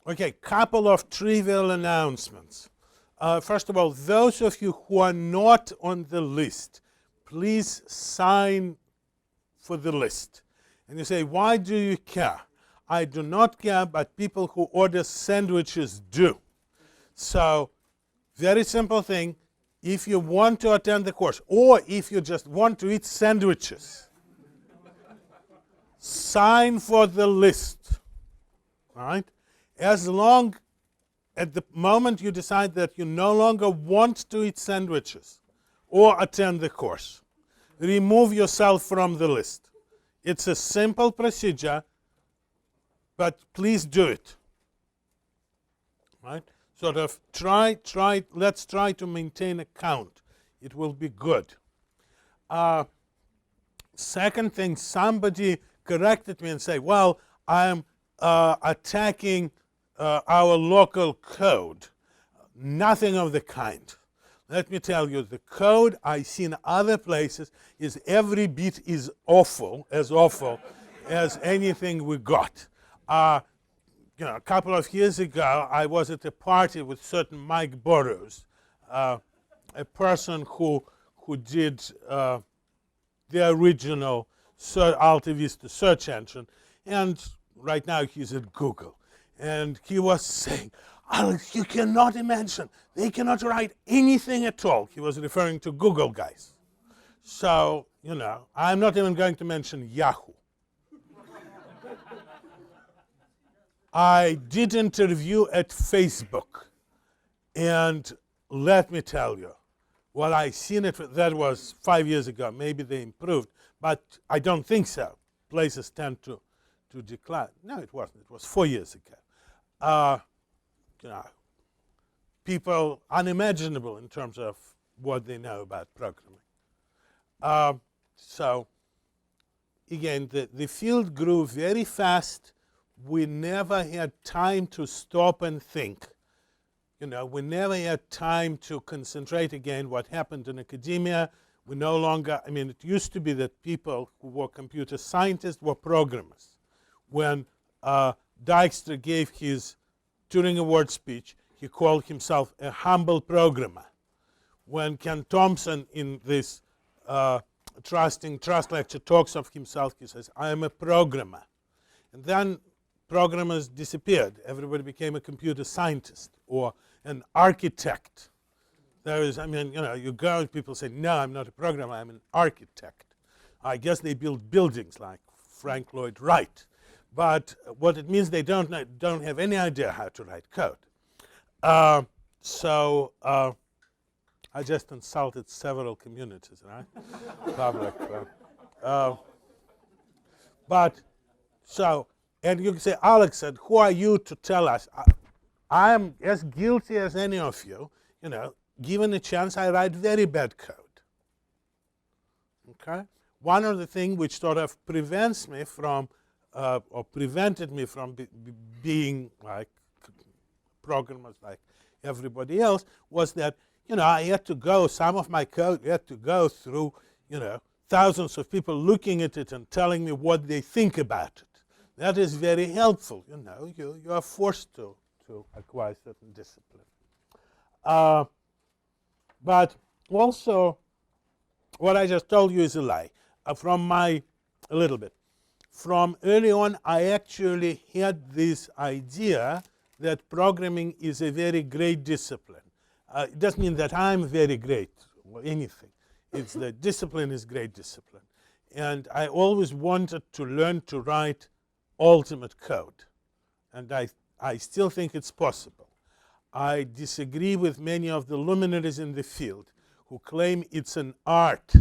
Okay, couple of trivial announcements. First of all, those of you who are not on the list, please sign for the list. And you say, why do you care? I do not care, but people who order sandwiches do. So, very simple thing. If you want to attend the course, or if you just want to eat sandwiches, sign for the list. All right? As long, at the moment you decide that you no longer want to eat sandwiches or attend the course, remove yourself from the list. It's a simple procedure, but please do it. Right? Sort of let's try to maintain a count. It will be good. Second thing, somebody corrected me and say, well, I'm attacking our local code. Nothing of the kind. Let me tell you, the code I see in other places is every bit as awful as anything we got. A couple of years ago, I was at a party with certain Mike Burrows, a person who did the original Alta Vista search engine, and right now he's at Google. And he was saying, Alex, you cannot imagine. They cannot write anything at all. He was referring to Google guys. So, I'm not even going to mention Yahoo. I did interview at Facebook. And let me tell you, what I seen that was 5 years ago. Maybe they improved, but I don't think so. Places tend to decline. No, it wasn't. It was 4 years ago. People unimaginable in terms of what they know about programming. So, again, the field grew very fast. We never had time to stop and think. We never had time to concentrate again what happened in academia. We no longer, it used to be that people who were computer scientists were programmers. When Dijkstra gave his Turing Award speech, he called himself a humble programmer. When Ken Thompson in this Trust lecture talks of himself, he says, I am a programmer. And then programmers disappeared. Everybody became a computer scientist or an architect. There is, you go and people say, no, I'm not a programmer, I'm an architect. I guess they build buildings like Frank Lloyd Wright. But what it means, they don't have any idea how to write code. So I just insulted several communities, right? Public. And you can say, Alex said, who are you to tell us? I am as guilty as any of you. Given a chance, I write very bad code. Okay? One of the things which sort of prevents me from or prevented me from being like programmers like everybody else was that, I had to go, some of my code had to go through, thousands of people looking at it and telling me what they think about it. That is very helpful, you are forced to acquire certain discipline. But also, what I just told you is a lie. A little bit. From early on, I actually had this idea that programming is a very great discipline. It doesn't mean that I'm very great or anything. It's that discipline is great discipline. And I always wanted to learn to write ultimate code. And I still think it's possible. I disagree with many of the luminaries in the field who claim it's an art,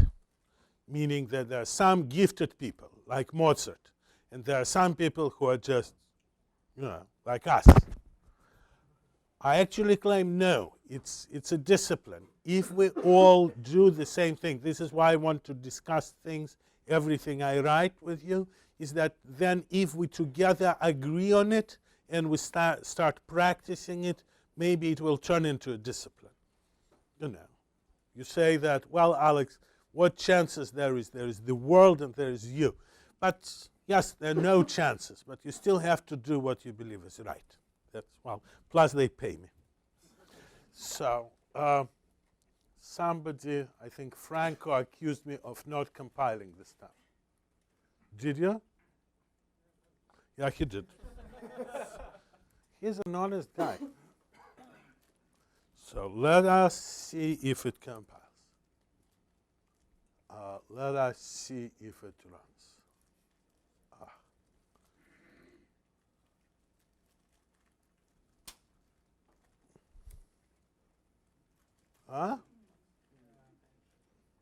meaning that there are some gifted people, like Mozart, and there are some people who are just, like us. I actually claim no, it's a discipline. If we all do the same thing, this is why I want to discuss things, everything I write with you, is that then if we together agree on it and we start practicing it, maybe it will turn into a discipline. You say that, well, Alex, what chances there is? There is the world and there is you. But yes, there are no chances, but you still have to do what you believe is right. That's, well, plus they pay me. So somebody, I think Franco, accused me of not compiling this stuff. Did you? Yeah, he did. He's an honest guy. So let us see if it compiles. Let us see if it runs. Huh?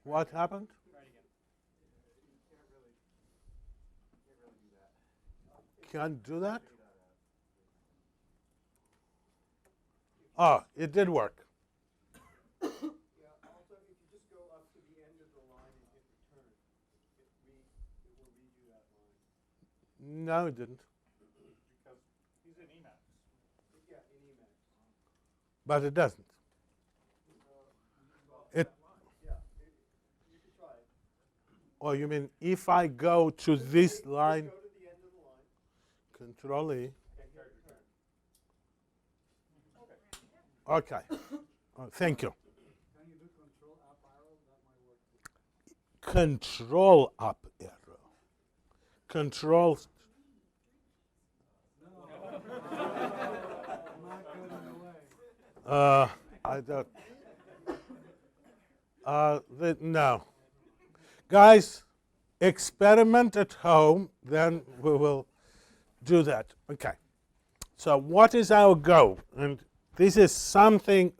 What happened? Can't do that? Oh, it did work. Yeah, also, if you just go up to the end of the line and hit return, it will read you that line. No, it didn't. Because he's in Emacs. Yeah, in Emacs. But it doesn't. It. Yeah, you could try it. Oh, you mean if I go to this line, Just go to the end of the line. Control E. And hit return. Okay. Thank you. Can you do control up arrow? That might work. Control up arrow. Control. Not going away. I don't. No. Guys, experiment at home, then we will do that. Okay. So what is our goal? And this is something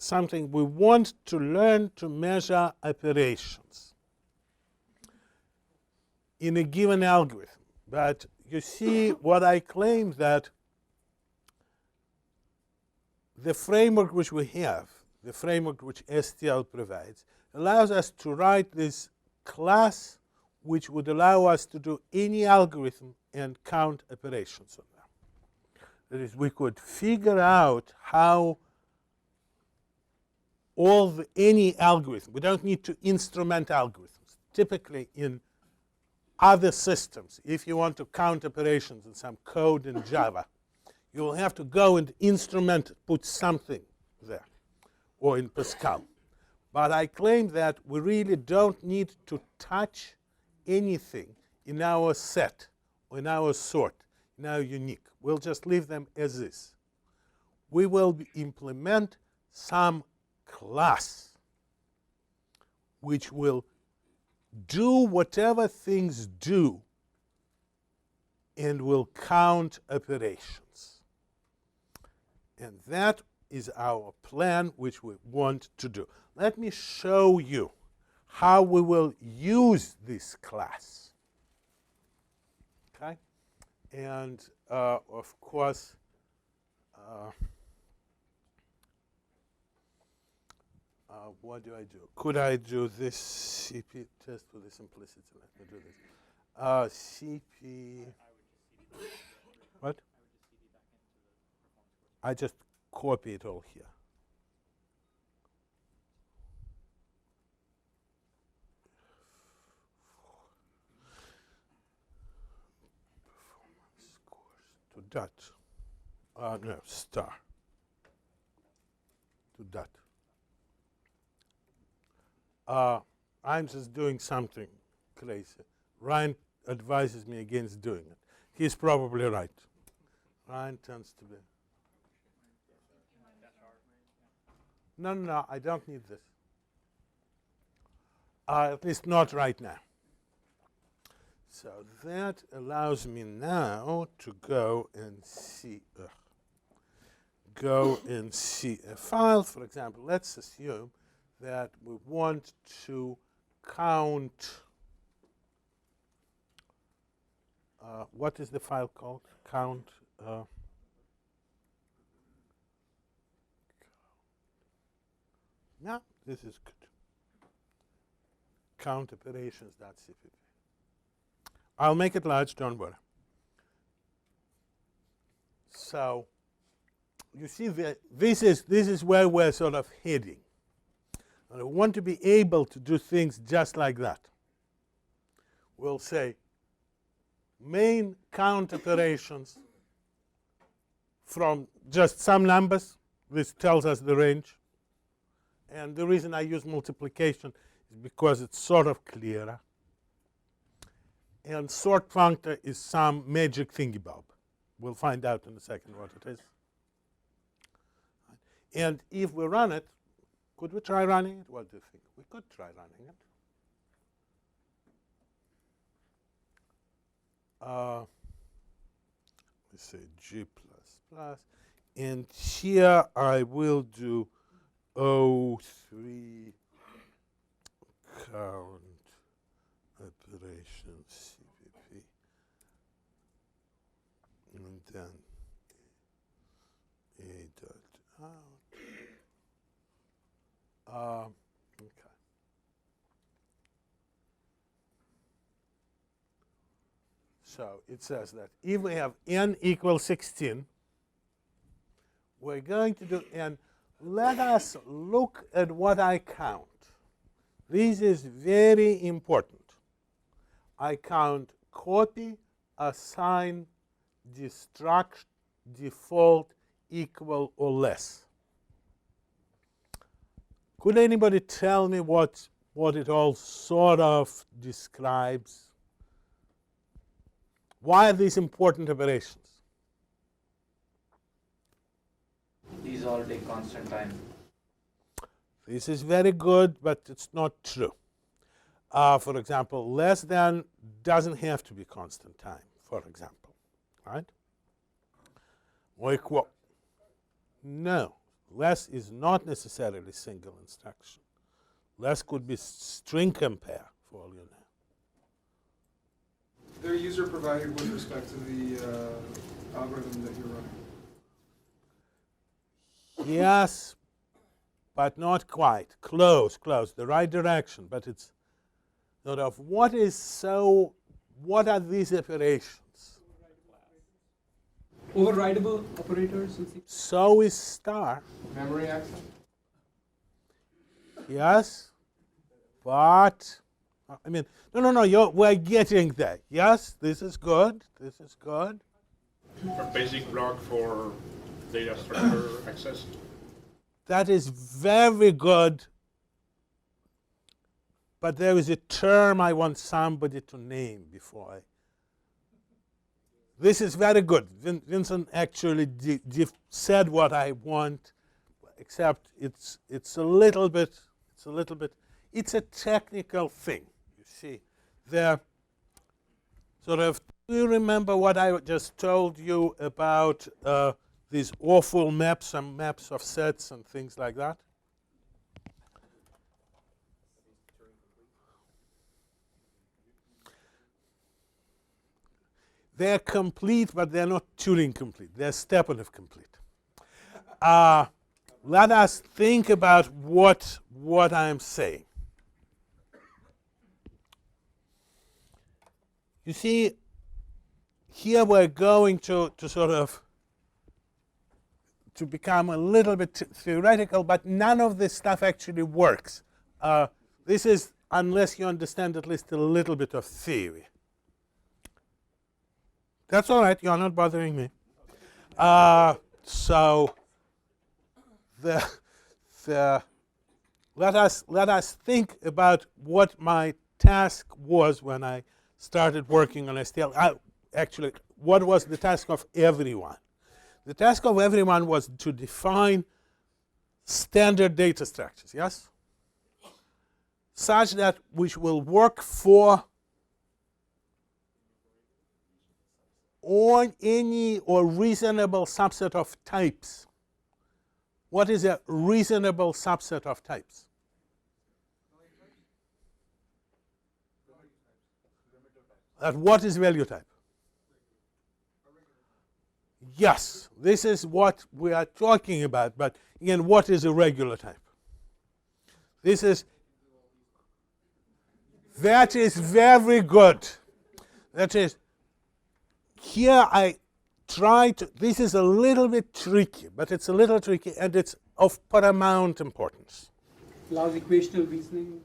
we want to learn to measure operations in a given algorithm. But you see what I claim, that the framework which we have, the framework which STL provides, allows us to write this class which would allow us to do any algorithm and count operations on them. That is, we could figure out how any algorithm, we don't need to instrument algorithms. Typically in other systems, if you want to count operations in some code in Java, you will have to go and instrument it, put something there, or in Pascal. But I claim that we really don't need to touch anything in our set, or in our sort, in our unique. We'll just leave them as is. We will implement some class which will do whatever things do and will count operations. And that is our plan, which we want to do. Let me show you how we will use this class. Okay? And of course, what do I do? Could I do this CP test for the simplicity? Let me do this. CP. What? I just copy it all here. Performance scores to dot. No, star. To dot. I'm just doing something crazy. Ryan advises me against doing it. He's probably right. Ryan tends to be. No, I don't need this. At least not right now. So that allows me now to go and see a file. For example, let's assume that we want to count. What is the file called? Count. Yeah, this is good. Count operations.cpp. I'll make it large, don't worry. So you see that this is where we're sort of heading. And I want to be able to do things just like that. We'll say main count operations from just some numbers. This tells us the range. And the reason I use multiplication is because it's sort of clearer. And sort functor is some magic thingy bob. We'll find out in a second what it is. And if we run it, could we try running it? What do you think? We could try running it. Let's say G++. And here I will do O3 count operations CPP. And then A dot out. Okay. So it says that if we have n equals 16, we're going to do, and let us look at what I count. This is very important. I count copy, assign, destruct, default, equal, or less. Could anybody tell me what it all sort of describes? Why are these important operations? These all take constant time. This is very good, but it's not true. For example, less than doesn't have to be constant time, for example, right? Or equal. No, less is not necessarily single instruction. Less could be string compare, for all you know. They're user provided with respect to the algorithm that you're running. Yes, but not quite. Close, close, the right direction, but it's sort of what are these operations? Overridable operators in C++. So is star. Memory access? Yes, but I mean, no, we're getting there. Yes, this is good. This is good. A basic block for data structure access. That is very good. But there is a term I want somebody to name before I. This is very good. Vincent actually said what I want, except it's a little bit. It's a technical thing. You see, there. Sort of. Do you remember what I just told you about these awful maps and maps of sets and things like that? They're complete, but they're not Turing complete. They're Stepanov complete. Let us think about what I'm saying. You see, here we're going to sort of to become a little bit theoretical, but none of this stuff actually works. This is, unless you understand at least a little bit of theory. That's all right. You're not bothering me. So let us think about what my task was when I started working on STL. Actually, what was the task of everyone? The task of everyone was to define standard data structures, yes? Such that which will work for or any or reasonable subset of types. What is a reasonable subset of types? What is value type? Yes, this is what we are talking about, but again, what is a regular type? That is very good. That is, here I try to, this is a little bit tricky, but it's a little tricky and it's of paramount importance. Allows equational reasoning.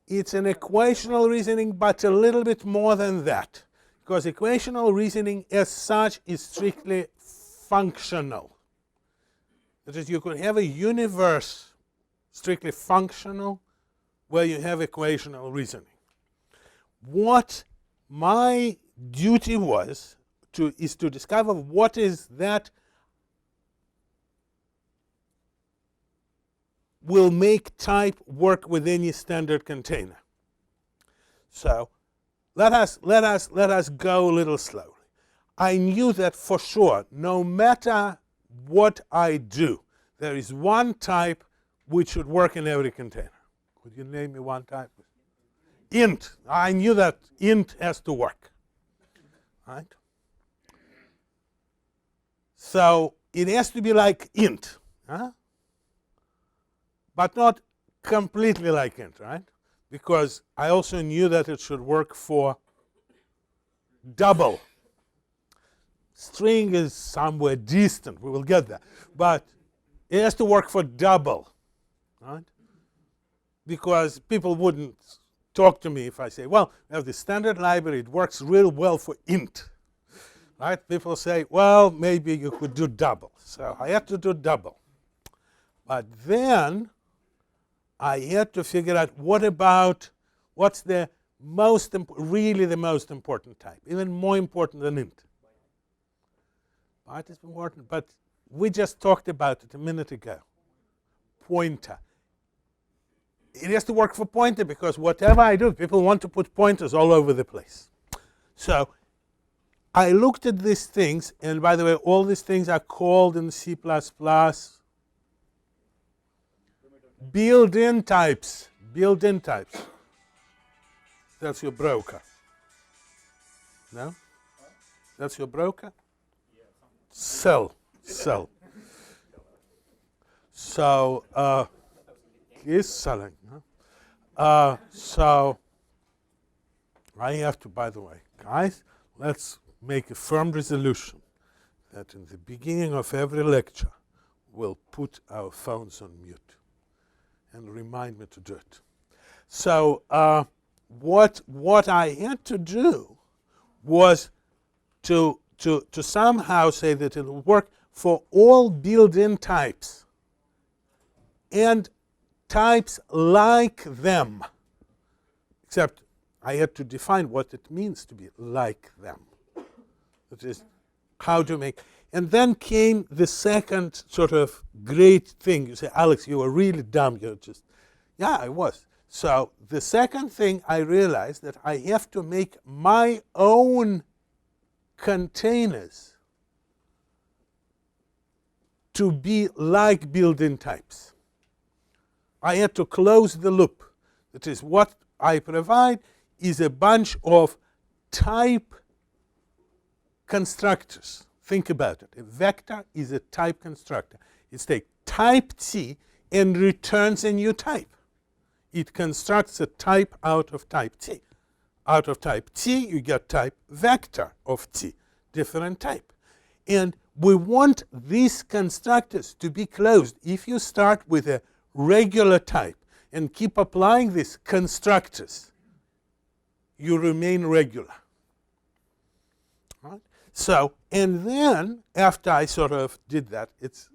It's an equational reasoning, but a little bit more than that. Because equational reasoning as such is strictly functional. That is, you could have a universe strictly functional where you have equational reasoning. What my duty was is to discover what is that will make type work with any standard container. So let us go a little slowly. I knew that for sure, no matter what I do, there is one type which should work in every container. Could you name me one type? Int. I knew that int has to work. Right? So it has to be like int, huh? But not completely like int, right? Because I also knew that it should work for double. String is somewhere distant. We will get there. But it has to work for double, right? Because people wouldn't talk to me if I say, well, we have the standard library. It works real well for int, right? People say, well, maybe you could do double. So I had to do double. But then I had to figure out what's the really the most important type, even more important than int. Byte is important, but we just talked about it a minute ago. Pointer. It has to work for pointer because whatever I do, people want to put pointers all over the place. So I looked at these things, and by the way, all these things are called in C++ built-in types. Built-in types. That's your broker. No? That's your broker? Cell. So, he's selling. Huh? So, I have to, by the way, guys, let's make a firm resolution that in the beginning of every lecture, we'll put our phones on mute and remind me to do it. So, what I had to do was to somehow say that it will work for all built-in types and types like them, except I had to define what it means to be like them. That is, how to make. And then came the second sort of great thing. You say, Alex, you were really dumb. You're just, yeah, I was. So the second thing I realized that I have to make my own containers to be like built-in types. I had to close the loop. That is, what I provide is a bunch of type constructors. Think about it. A vector is a type constructor. It takes type T and returns a new type. It constructs a type out of type T. Out of type T, you get type vector of T, different type. And we want these constructors to be closed. If you start with a regular type and keep applying these constructors, you remain regular. Right? So, and then after I sort of did that, it's,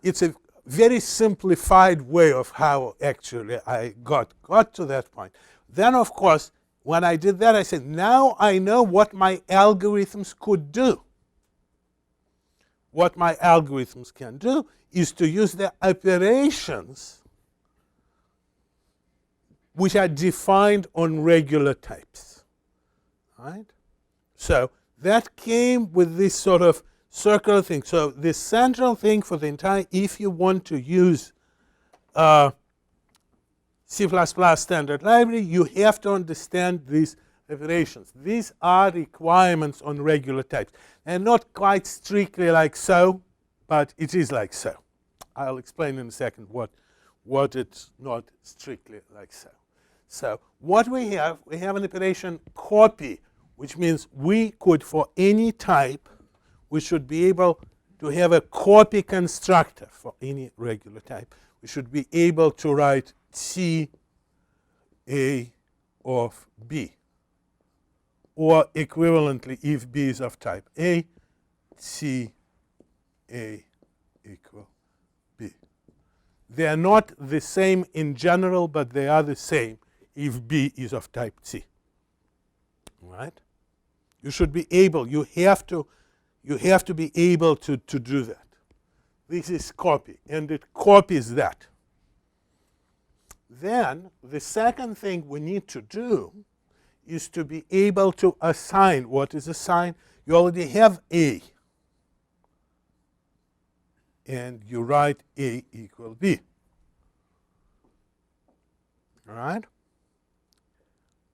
it's a very simplified way of how actually I got to that point. Then, of course, when I did that, I said, now I know what my algorithms could do. What my algorithms can do is to use the operations which are defined on regular types. Right? So that came with this sort of circular thing. So the central thing for the entire, if you want to use C++ standard library, you have to understand these operations. These are requirements on regular types. And not quite strictly like so, but it is like so. I'll explain in a second what it's not strictly like so. So what we have an operation copy, which means we could, for any type, we should be able to have a copy constructor for any regular type. We should be able to write T A of B. Or equivalently, if B is of type A, C A equal B. They are not the same in general, but they are the same if B is of type C. Right? You should be able, you have to be able to do that. This is copy, and it copies that. Then the second thing we need to do is to be able to assign. What is assign? You already have A. And you write A equal B. All right?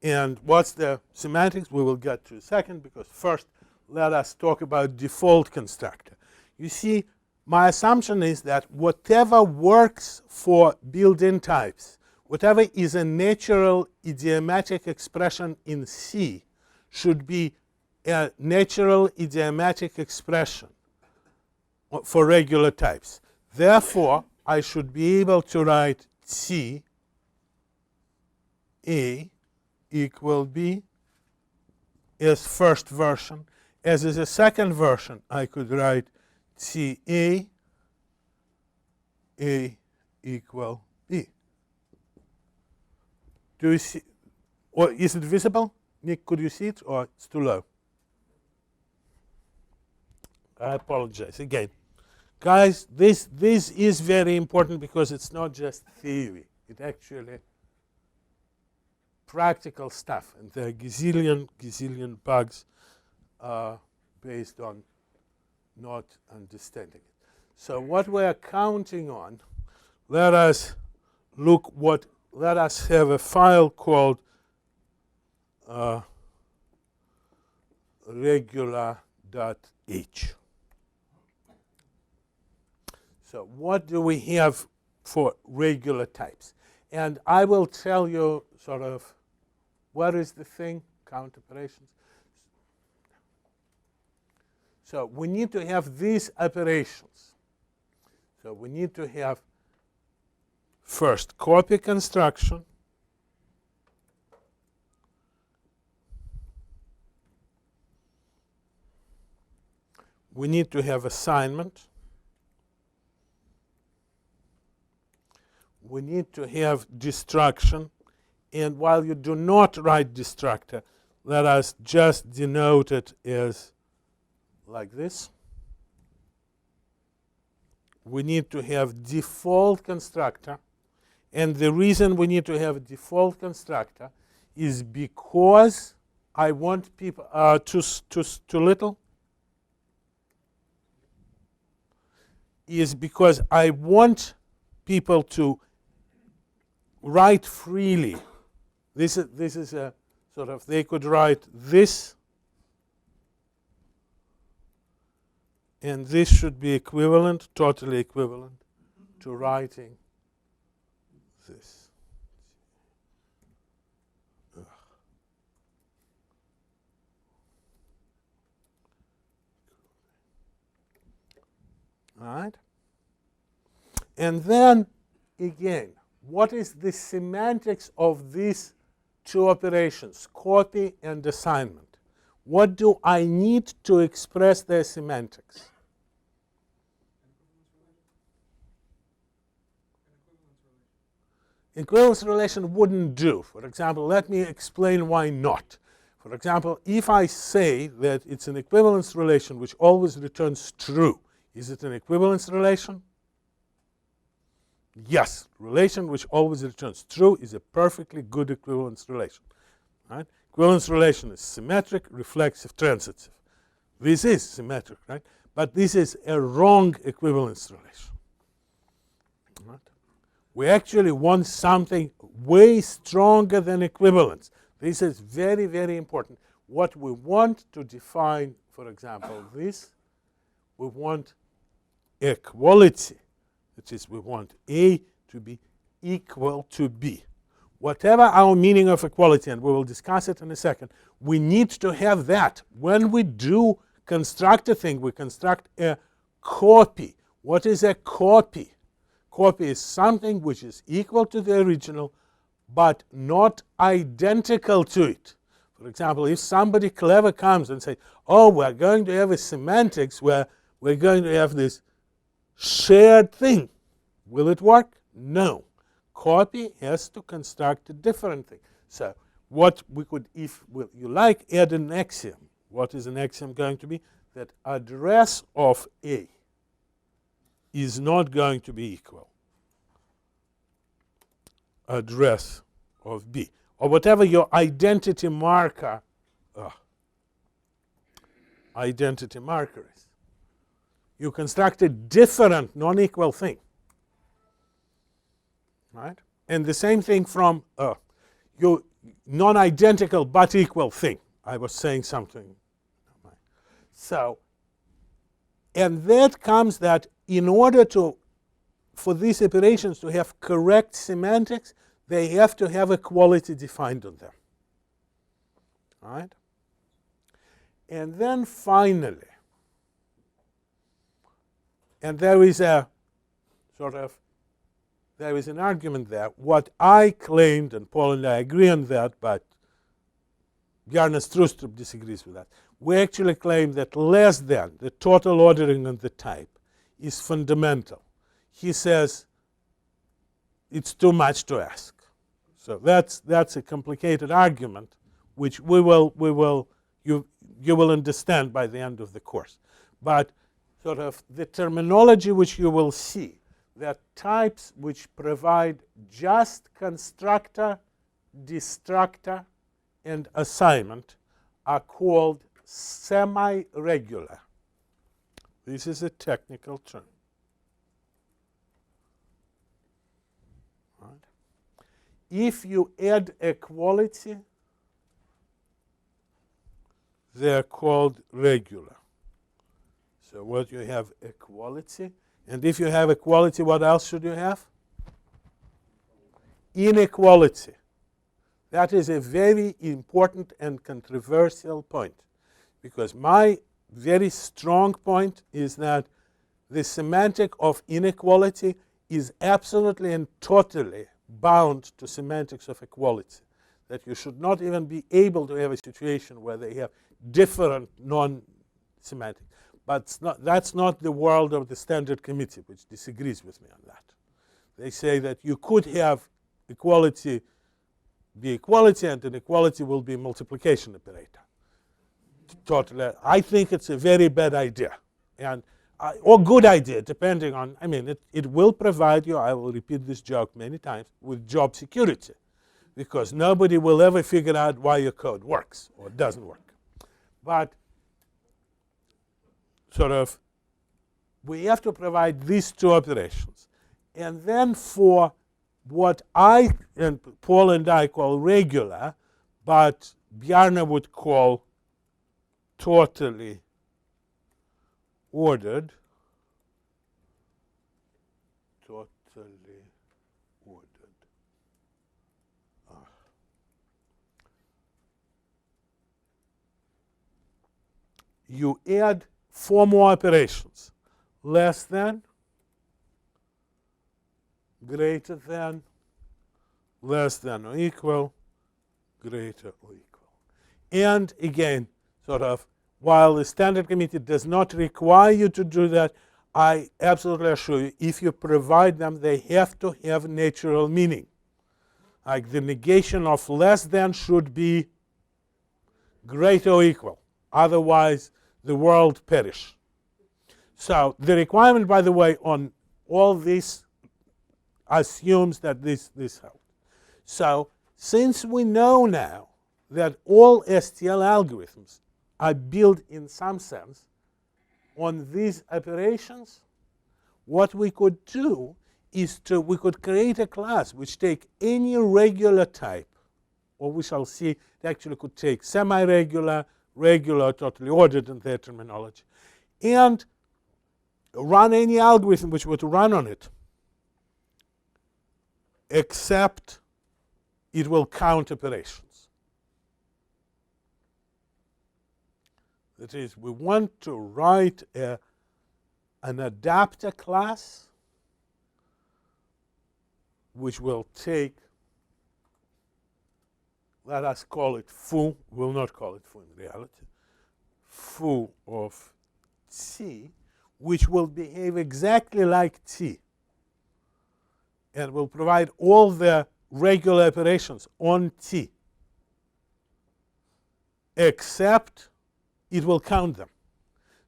And what's the semantics? We will get to in a second, because first let us talk about default constructor. You see, my assumption is that whatever works for built-in types, whatever is a natural idiomatic expression in C, should be a natural idiomatic expression for regular types. Therefore, I should be able to write C A equal B as first version. As is a second version, I could write C A equal B. Do you see, or is it visible? Nick, could you see it, or it's too low? I apologize again. Guys, this is very important, because it's not just theory. It actually practical stuff, and there are gazillion bugs based on not understanding it. So what we're counting on, let us have a file called regular.h. So what do we have for regular types? And I will tell you sort of what is the thing, count operations. So we need to have these operations. So we need to have first copy construction, we need to have assignment, we need to have destruction, and while you do not write destructor, let us just denote it as like this. We need to have default constructor, and the reason we need to have a default constructor is because I want people too little. Is because I want people to write freely. This is a sort of, they could write this, and this should be equivalent, totally equivalent to writing this. All right? And then, again, what is the semantics of these two operations, copy and assignment? What do I need to express their semantics? Equivalence relation wouldn't do. For example, let me explain why not. For example, if I say that it's an equivalence relation which always returns true, is it an equivalence relation? Yes, relation which always returns true is a perfectly good equivalence relation. Right? Equivalence relation is symmetric, reflexive, transitive. This is symmetric, right? But this is a wrong equivalence relation. Right? We actually want something way stronger than equivalence. This is very, very important. What we want to define, for example, this, we want equality. That is, we want A to be equal to B. Whatever our meaning of equality, and we will discuss it in a second, we need to have that. When we do construct a thing, we construct a copy. What is a copy? Copy is something which is equal to the original, but not identical to it. For example, if somebody clever comes and says, oh, we're going to have a semantics where we're going to have this shared thing, will it work? No. Copy has to construct a different thing. So what we could, if you like, add an axiom. What is an axiom going to be? That address of A is not going to be equal address of B, or whatever your identity marker is. You construct a different non-equal thing, right? And the same thing from your non-identical but equal thing. I was saying something. So, and that comes that in order for these operations to have correct semantics, they have to have equality defined on them. All right? And then finally, and there is an argument there. What I claimed, and Paul and I agree on that, but Bjarne Strustrup disagrees with that. We actually claim that less than, the total ordering of the type, is fundamental. He says it's too much to ask. So that's a complicated argument, which you will understand by the end of the course. But sort of the terminology which you will see, that types which provide just constructor, destructor, and assignment are called semiregular. This is a technical term. Right. If you add equality, they're called regular. So what you have, equality. And if you have equality, what else should you have? Inequality. That is a very important and controversial point, because my very strong point is that the semantic of inequality is absolutely and totally bound to semantics of equality. That you should not even be able to have a situation where they have different non-semantics. But that's not the world of the Standard Committee, which disagrees with me on that. They say that you could have equality be equality, and inequality will be multiplication operator. Totally. I think it's a very bad idea, and or good idea, depending on, I mean, it will provide you, I will repeat this joke many times, with job security, because nobody will ever figure out why your code works or doesn't work. But sort of, we have to provide these two operations. And then for what I and Paul and I call regular, but Bjarne would call totally ordered. Totally ordered. You add 4 more operations. Less than, greater than, less than or equal, greater or equal. And again, sort of, while the Standard Committee does not require you to do that, I absolutely assure you, if you provide them, they have to have natural meaning. Like the negation of less than should be greater or equal. Otherwise, the world perish. So the requirement, by the way, on all this assumes that this helps. So since we know now that all STL algorithms are built in some sense on these operations, what we could do is we could create a class which take any regular type, or we shall see it actually could take semi-regular, regular, totally ordered in their terminology, and run any algorithm which would run on it, except it will count operations. That is, we want to write an adapter class which will take let us call it foo, we'll not call it foo in reality, foo of t, which will behave exactly like t and will provide all the regular operations on t, except it will count them.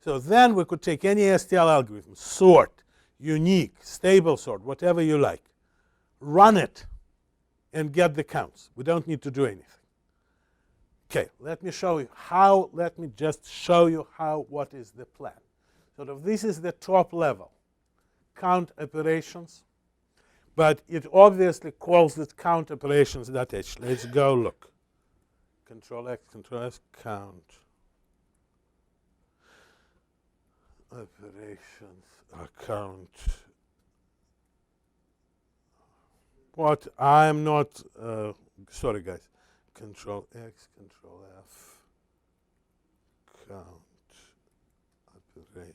So then we could take any STL algorithm, sort, unique, stable sort, whatever you like, run it, and get the counts. We don't need to do anything. Okay, let me show you how, let me just show you how, what is the plan. Sort of this is the top level, count operations, but it obviously calls it count operations.h. Let's go look. Control X, Control S, count operations, account. What I'm not, sorry guys, Control X, Control F, count operations.h.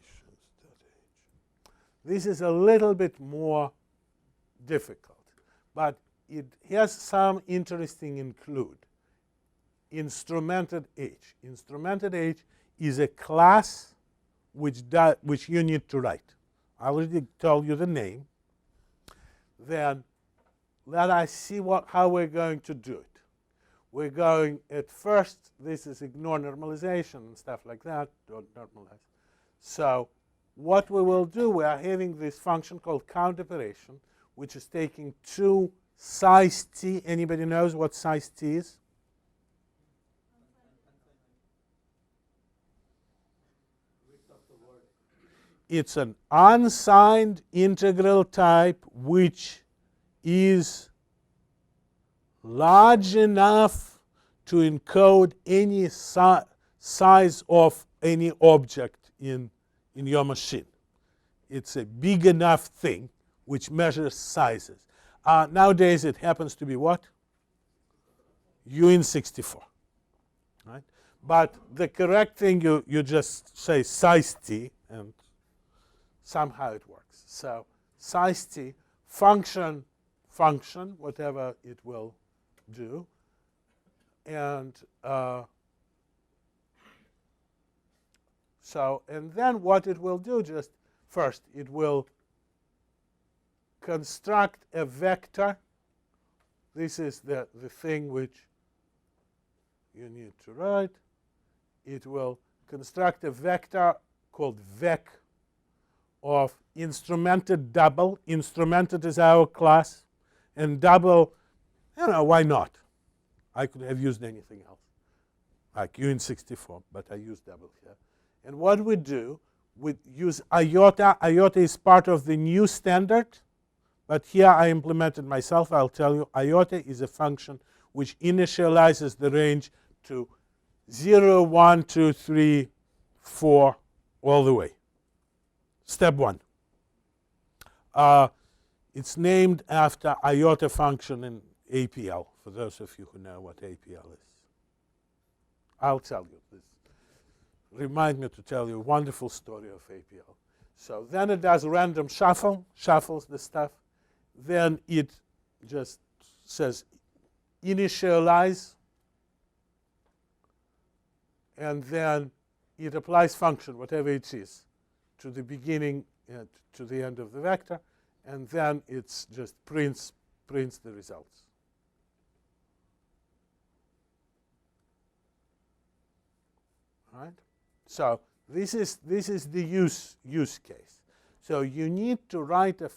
This is a little bit more difficult, but it has some interesting include. Instrumented H. Instrumented H is a class which you need to write. I already told you the name. Then let us see how we're going to do it. We're going at first, this is ignore normalization and stuff like that, don't normalize. So what we will do, we are having this function called count operation, which is taking two size t. Anybody knows what size t is? It's an unsigned integral type which is large enough to encode any size of any object in your machine. It's a big enough thing which measures sizes. Nowadays it happens to be what? UN64. Right? But the correct thing, you just say size t, and somehow it works. So size t, function, whatever it will do. And and then what it will do, just first, it will construct a vector. This is the thing which you need to write. It will construct a vector called vec of instrumented double. Instrumented is our class. And double, why not? I could have used anything else, like UN64, but I use double here. And what we do, we use IATA. IATA is part of the new standard, but here I implemented myself. I'll tell you, IATA is a function which initializes the range to 0, 1, 2, 3, 4, all the way. Step 1. It's named after IATA function in APL, for those of you who know what APL is. I'll tell you this. Remind me to tell you a wonderful story of APL. So then it does random shuffle, shuffles the stuff. Then it just says initialize, and then it applies function, whatever it is, to the beginning and to the end of the vector, and then it's just prints the results. All right? So this is the use case. So you need to write a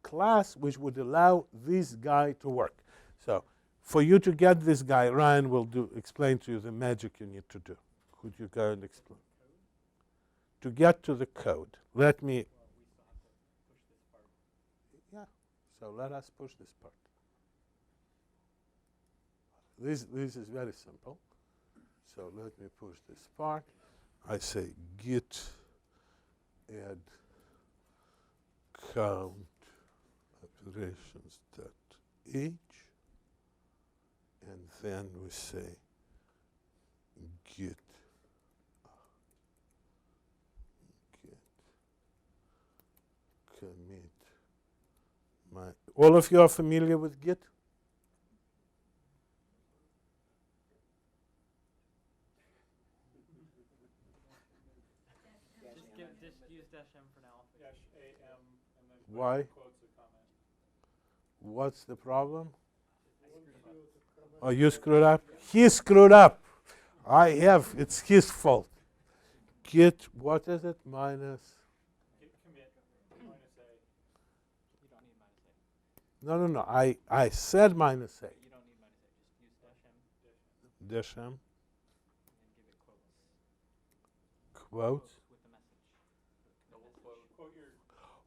class which would allow this guy to work. So for you to get this guy, Ryan will explain to you the magic you need to do. Could you go and explain? To get to the code, let me. Yeah. So let us push this part. This is very simple. So let me push this part. I say git add count operations.h, and then we say git commit my. All of you are familiar with git? Why? What's the problem? Oh, you screwed up? He screwed up. I have. It's his fault. Git, what is it? Minus. No. I said minus A. You don't need minus A. Just use Dash M. and give it quotes. Quotes. With the message. Double quote your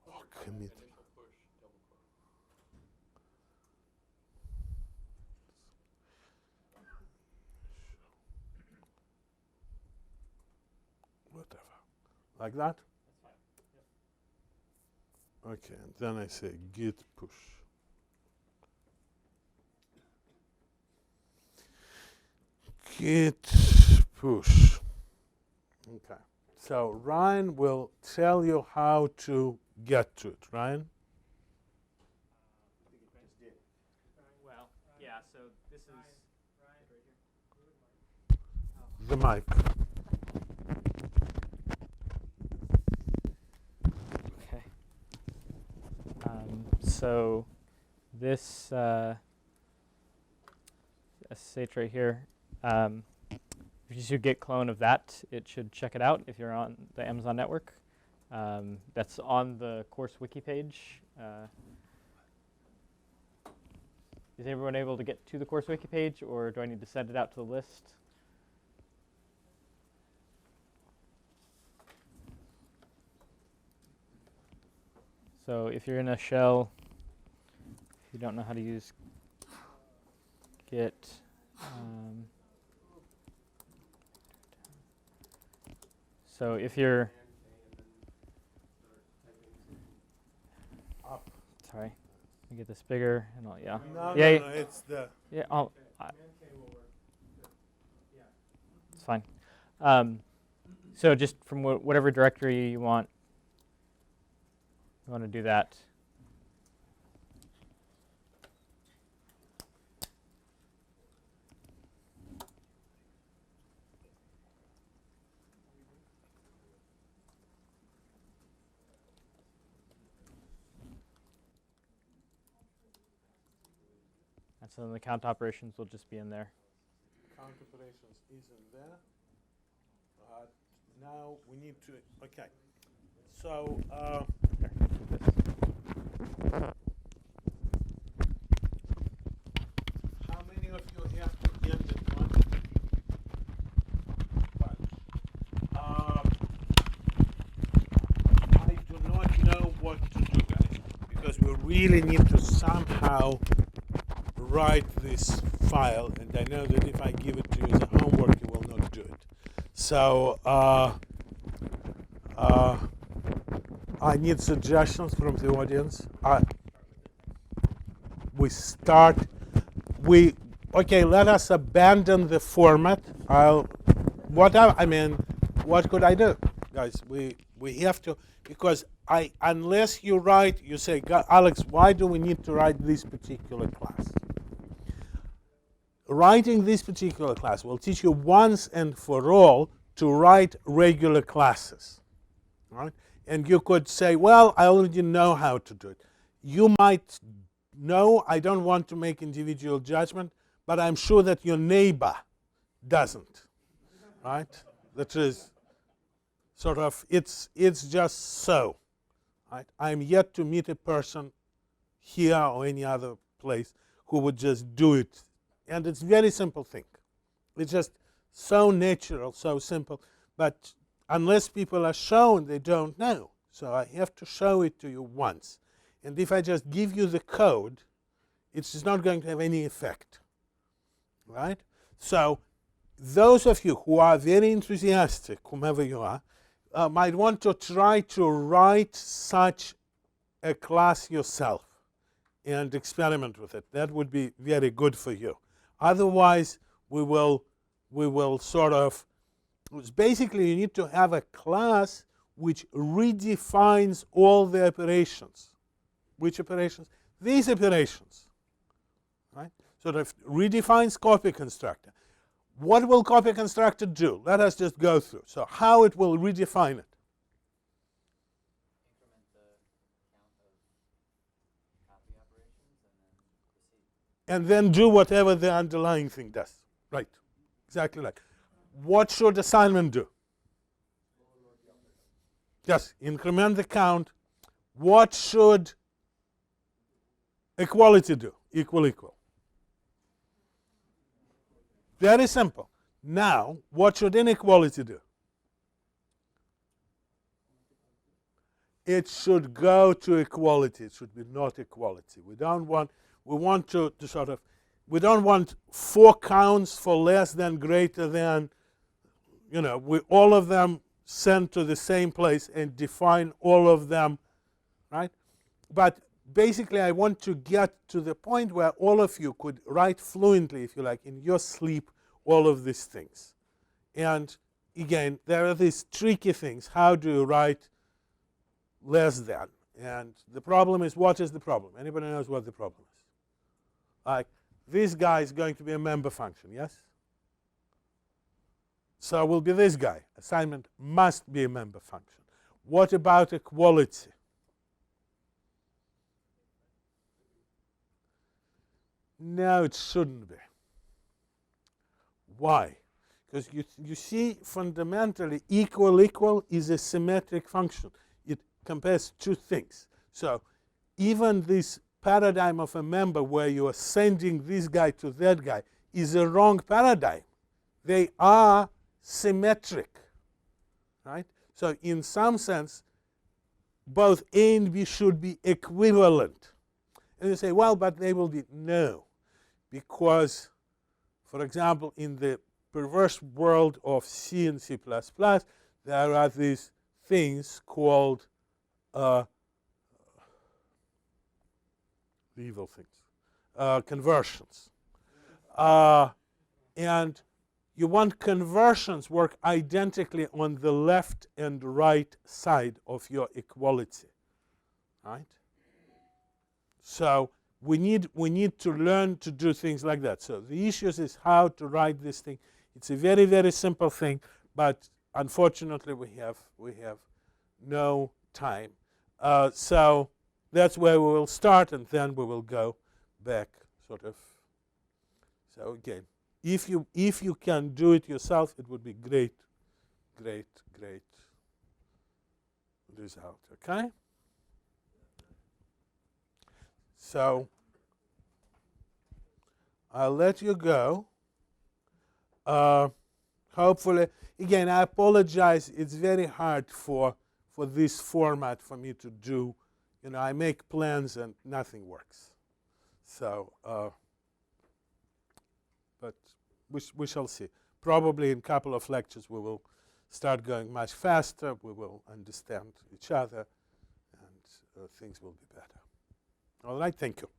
Oh, commit. initial push, double quote. Whatever. Like that? That's fine. Okay, and then I say git push. Git push. Okay. So Ryan will tell you how to get to it. Ryan? Well, yeah, so this is The mic. okay. So this SSH right here, if you do git clone of that, it should check it out if you're on the Amazon network. That's on the course wiki page. Is everyone able to get to the course wiki page, or do I need to send it out to the list? So if you're in a shell, if you don't know how to use git, so if you're, sorry, let me get this bigger and all, yeah. No, Yeah, no, it's the. Yeah, it's fine. So just from whatever directory you want to do that. And so then the count operations will just be in there. Count operations isn't there. Now we need to. Okay. So. Here, take this. How many of you have to end at once? I do not know what to do, guys, because we really need to somehow write this file, and I know that if I give it to you as a homework, you will not do it. So I need suggestions from the audience. Okay, let us abandon the format. What could I do? Guys, we have to, because unless you write, you say, Alex, why do we need to write this particular class? Writing this particular class will teach you once and for all to write regular classes, right? And you could say, well, I already know how to do it. You might know, I don't want to make individual judgment, but I'm sure that your neighbor doesn't, right? That is sort of, it's just so, right? I'm yet to meet a person here or any other place who would just do it. And it's a very simple thing. It's just so natural, so simple. But unless people are shown, they don't know. So I have to show it to you once. And if I just give you the code, it's just not going to have any effect, right? So those of you who are very enthusiastic, whomever you are, might want to try to write such a class yourself and experiment with it. That would be very good for you. Otherwise, we will sort of, basically you need to have a class which redefines all the operations. Which operations? These operations, right? Sort of redefines copy constructor. What will copy constructor do? Let us just go through. So how it will redefine it. and then do whatever the underlying thing does. Right, exactly like. What should assignment do? Yes, increment the count. What should equality do? Equal, equal. Very simple. Now, what should inequality do? It should go to equality. It should be not equality. We want to sort of, we don't want 4 counts for less than, greater than, all of them sent to the same place and define all of them, right? But basically, I want to get to the point where all of you could write fluently, if you like, in your sleep, all of these things. And again, there are these tricky things. How do you write less than? And the problem is, what is the problem? Anybody knows what the problem is? Like, this guy is going to be a member function, yes? So it will be this guy. Assignment must be a member function. What about equality? No, it shouldn't be. Why? Because you see, fundamentally, equal is a symmetric function. It compares 2 things. So even this paradigm of a member where you are sending this guy to that guy is a wrong paradigm. They are symmetric, right? So in some sense, both A and B should be equivalent. And you say, well, but they will be. No, because, for example, in the perverse world of C and C++, there are these things called evil things, conversions. And you want conversions work identically on the left and right side of your equality, right? So we need to learn to do things like that. So the issue is how to write this thing. It's a very, very simple thing, but unfortunately we have no time. So that's where we will start, and then we will go back sort of. So again, if you can do it yourself, it would be great result. Okay. So I'll let you go. Hopefully, again, I apologize. It's very hard for this format for me to do. I make plans and nothing works. So, but we shall see. Probably in a couple of lectures we will start going much faster. We will understand each other, and things will be better. All right, thank you.